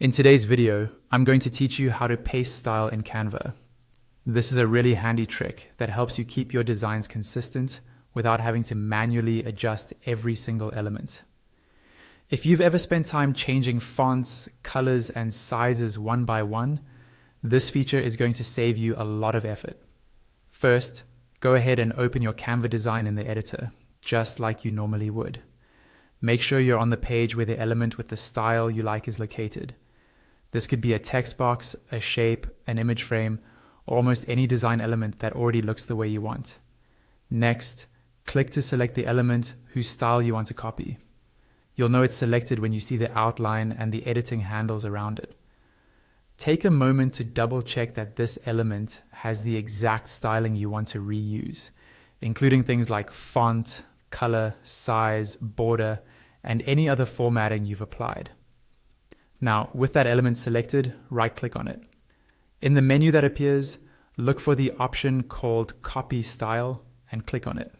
In today's video, I'm going to teach you how to paste style in Canva. This is a really handy trick that helps you keep your designs consistent without having to manually adjust every single element. If you've ever spent time changing fonts, colors, and sizes one by one, this feature is going to save you a lot of effort. First, go ahead and open your Canva design in the editor, just like you normally would. Make sure you're on the page where the element with the style you like is located. This could be a text box, a shape, an image frame, or almost any design element that already looks the way you want. Next, click to select the element whose style you want to copy. You'll know it's selected when you see the outline and the editing handles around it. Take a moment to double check that this element has the exact styling you want to reuse, including things like font, color, size, border, and any other formatting you've applied. Now, with that element selected, right-click on it. In the menu that appears, look for the option called Copy Style and click on it.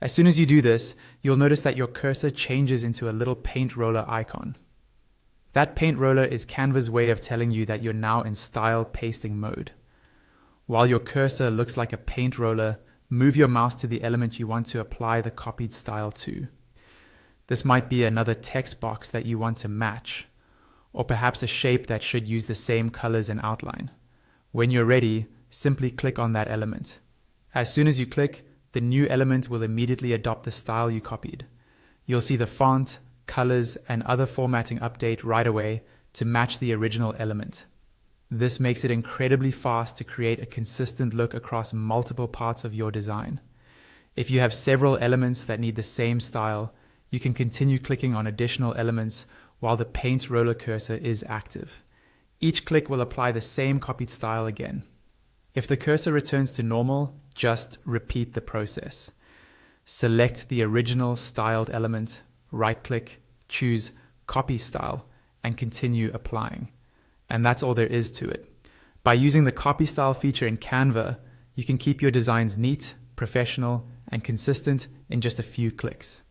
As soon as you do this, you'll notice that your cursor changes into a little paint roller icon. That paint roller is Canva's way of telling you that you're now in style pasting mode. While your cursor looks like a paint roller, move your mouse to the element you want to apply the copied style to. This might be another text box that you want to match, or perhaps a shape that should use the same colors and outline. When you're ready, simply click on that element. As soon as you click, the new element will immediately adopt the style you copied. You'll see the font, colors, and other formatting update right away to match the original element. This makes it incredibly fast to create a consistent look across multiple parts of your design. If you have several elements that need the same style, you can continue clicking on additional elements while the paint roller cursor is active. Each click will apply the same copied style again. If the cursor returns to normal, just repeat the process. Select the original styled element, right-click, choose Copy Style, and continue applying. And that's all there is to it. By using the Copy Style feature in Canva, you can keep your designs neat, professional, and consistent in just a few clicks.